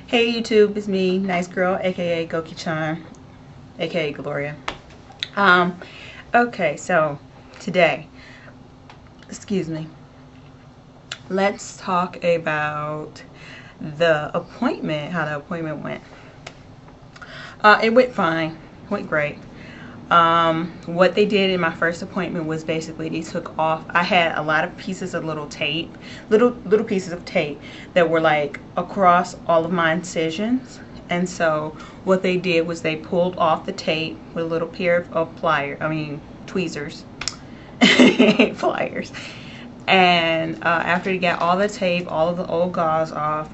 Hey YouTube, it's me, Nice Girl, aka Goki-chan, aka Gloria. Okay, so today, excuse me, let's talk about the appointment, how the appointment went. It went fine, went great. What they did in my first appointment was basically they took off, I had a lot of pieces of little pieces of tape that were like across all of my incisions. And so what they did was they pulled off the tape with a little pair of tweezers, pliers. And after they got all the tape, all of the old gauze off,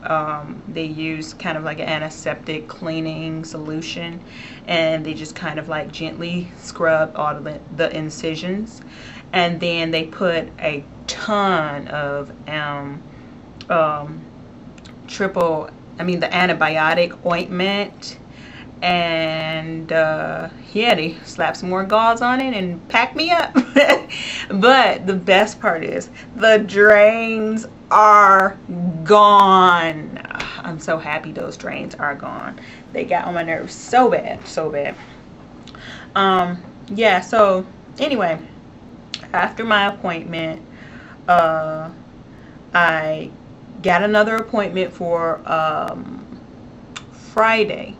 they used kind of like an antiseptic cleaning solution, and they just kind of like gently scrubbed all of the incisions. And then they put a ton of the antibiotic ointment, and yeah, they slapped some more gauze on it and packed me up. But the best part is the drains are gone. I'm so happy those drains are gone. They got on my nerves so bad, so bad. Yeah, so anyway, after my appointment, I got another appointment for Friday.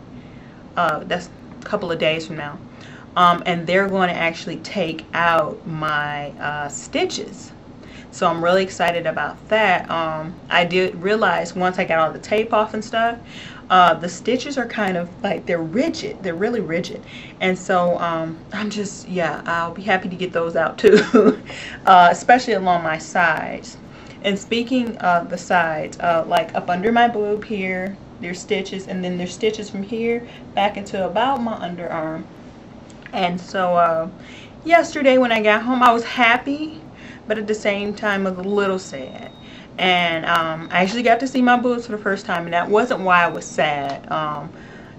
That's a couple of days from now. And they're going to actually take out my stitches. So I'm really excited about that. I did realize once I got all the tape off and stuff, the stitches are kind of like, they're rigid. They're really rigid. And so I'm just, yeah, I'll be happy to get those out too. Especially along my sides. And speaking of the sides, like up under my boob here, there's stitches, and then there's stitches from here back into about my underarm. And so yesterday when I got home, I was happy, but at the same time I was a little sad. And I actually got to see my boobs for the first time, and that wasn't why I was sad.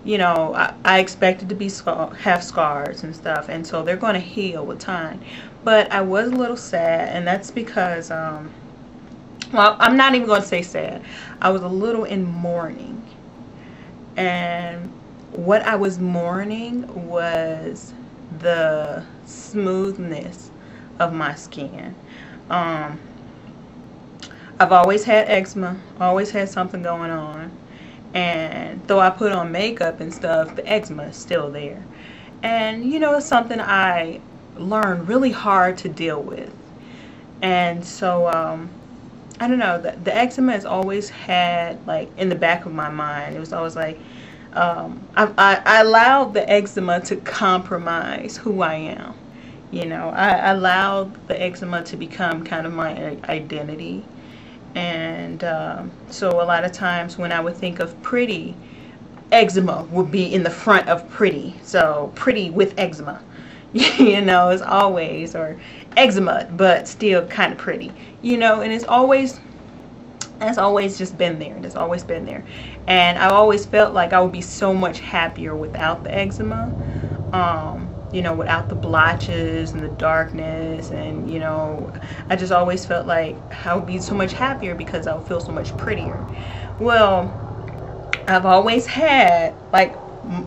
You know, I expected to have scars and stuff, and so they're going to heal with time. But I was a little sad, and that's because, well, I'm not even going to say sad. I was a little in mourning. And what I was mourning was the smoothness of my skin. I've always had eczema, always had something going on, and though I put on makeup and stuff, the eczema is still there. And you know, it's something I learned really hard to deal with. And so I don't know, the eczema has always had, like, in the back of my mind, it was always like, I allowed the eczema to compromise who I am. You know, I allowed the eczema to become kind of my identity. And so a lot of times when I would think of pretty, eczema would be in the front of pretty. So pretty with eczema, you know, it's always, or eczema but still kind of pretty, you know. And it's always just been there. It's always been there. And I've always felt like I would be so much happier without the eczema, you know, without the blotches and the darkness. And you know, I just always felt like I would be so much happier because I would feel so much prettier. Well, I've always had, like,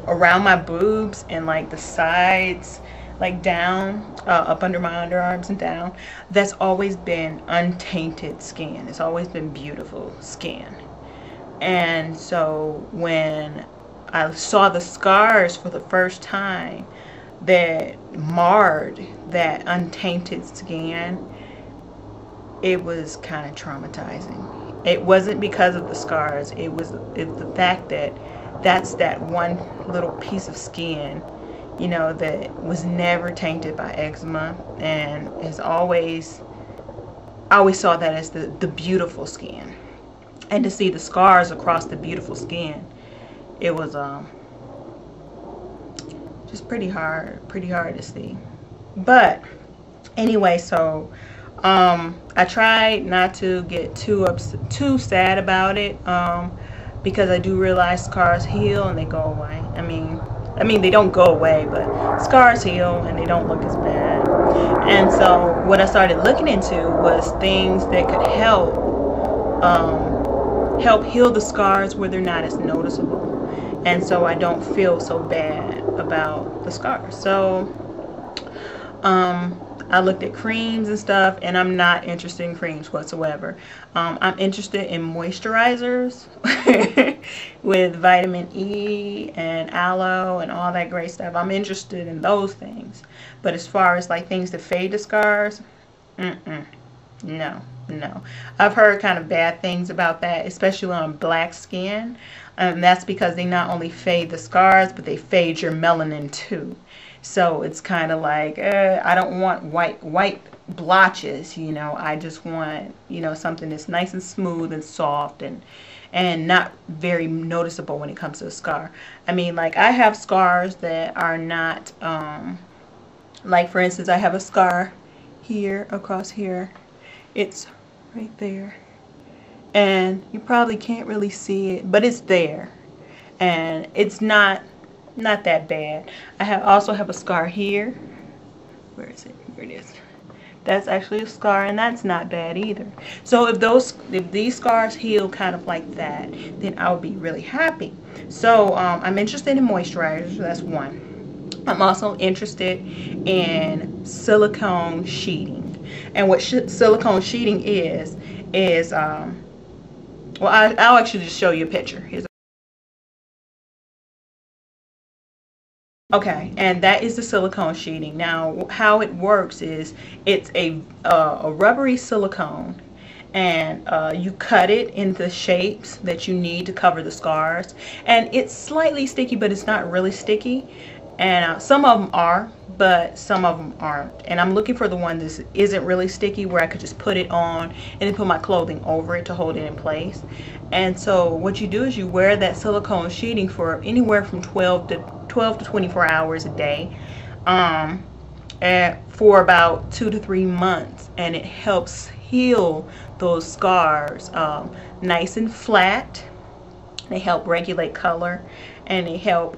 around my boobs and like the sides, like down, up under my underarms and down, that's always been untainted skin. It's always been beautiful skin. And so when I saw the scars for the first time that marred that untainted skin, it was kind of traumatizing. It wasn't because of the scars, it was the fact that that's that one little piece of skin, you know, that was never tainted by eczema, and I always saw that as the beautiful skin. And to see the scars across the beautiful skin, it was just pretty hard to see. But anyway, so I tried not to get too sad about it, because I do realize scars heal and they go away. I mean, they don't go away, but scars heal and they don't look as bad. And so what I started looking into was things that could help help heal the scars where they're not as noticeable, and so I don't feel so bad about the scars. So I looked at creams and stuff, and I'm not interested in creams whatsoever. I'm interested in moisturizers with vitamin E and aloe and all that great stuff. I'm interested in those things. But as far as like things to fade the scars, no. I've heard kind of bad things about that, especially on black skin. That's because they not only fade the scars, but they fade your melanin too. So it's kind of like, I don't want white blotches, you know. I just want, you know, something that's nice and smooth and soft and not very noticeable when it comes to a scar. I mean, like, I have scars that are not, like, for instance, I have a scar here, across here. It's right there. And you probably can't really see it, but it's there. And it's not that bad. I also have a scar here. Where is it? Here it is. That's actually a scar, and that's not bad either. So if these scars heal kind of like that, then I would be really happy. So I'm interested in moisturizers. That's one. I'm also interested in silicone sheeting. And what silicone sheeting is well, I'll actually just show you a picture. Here's Okay, and that is the silicone sheeting. Now, how it works is it's a rubbery silicone, and you cut it in the shapes that you need to cover the scars. And it's slightly sticky, but it's not really sticky. And some of them are, but some of them aren't. And I'm looking for the one that isn't really sticky, where I could just put it on and then put my clothing over it to hold it in place. And so what you do is you wear that silicone sheeting for anywhere from 12 to 24 hours a day, and for about 2 to 3 months, and it helps heal those scars nice and flat. They help regulate color, and they help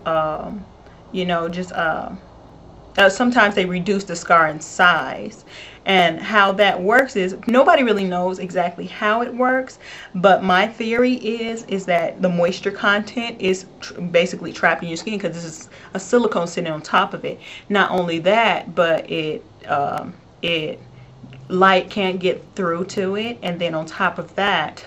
you know, just sometimes they reduce the scar in size. And how that works is, nobody really knows exactly how it works, but my theory is that the moisture content is basically trapped in your skin, because this is a silicone sitting on top of it. Not only that, but light can't get through to it, and then on top of that,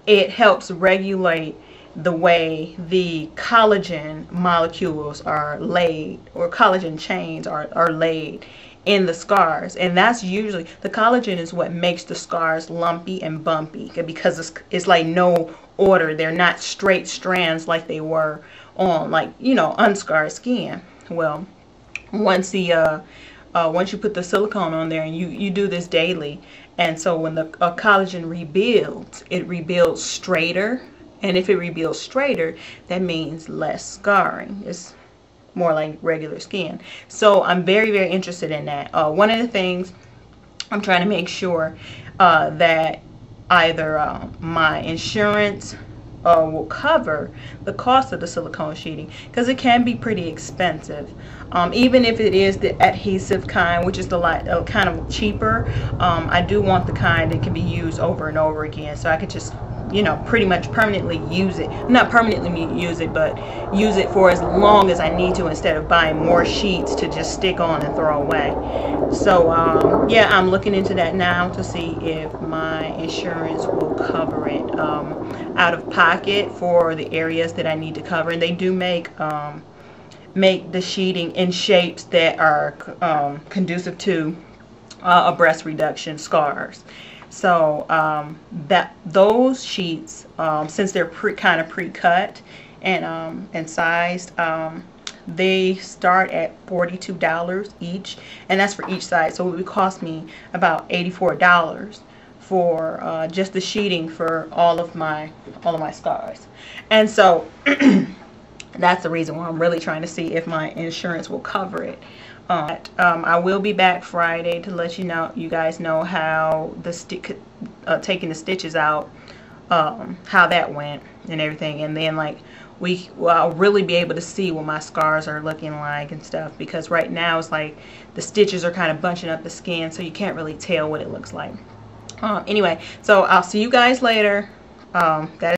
it helps regulate the way the collagen molecules are laid, or collagen chains are laid in the scars. And that's usually, the collagen is what makes the scars lumpy and bumpy, because it's like no order. They're not straight strands like they were on, like, you know, unscarred skin. Well, once you put the silicone on there, and you do this daily, and so when the collagen rebuilds, it rebuilds straighter. And if it rebuilds straighter, that means less scarring. It's more like regular skin. So I'm very, very interested in that. One of the things I'm trying to make sure that either my insurance will cover the cost of the silicone sheeting, because it can be pretty expensive. Even if it is the adhesive kind, which is the kind of cheaper, I do want the kind that can be used over and over again, so I could just, you know, pretty much permanently use it. Not permanently use it, but use it for as long as I need to, instead of buying more sheets to just stick on and throw away. So yeah, I'm looking into that now to see if my insurance will cover it out of pocket for the areas that I need to cover. And they do make the sheeting in shapes that are conducive to a breast reduction scars. So those sheets, since they're kind of pre-cut and sized, they start at $42 each, and that's for each side. So it would cost me about $84 for just the sheeting for all of my scars. And so that's the reason why I'm really trying to see if my insurance will cover it. I will be back Friday to let you guys know how the taking the stitches out, how that went and everything. And then, like, I'll really be able to see what my scars are looking like and stuff, because right now it's like the stitches are kind of bunching up the skin, so you can't really tell what it looks like. Anyway, so I'll see you guys later. That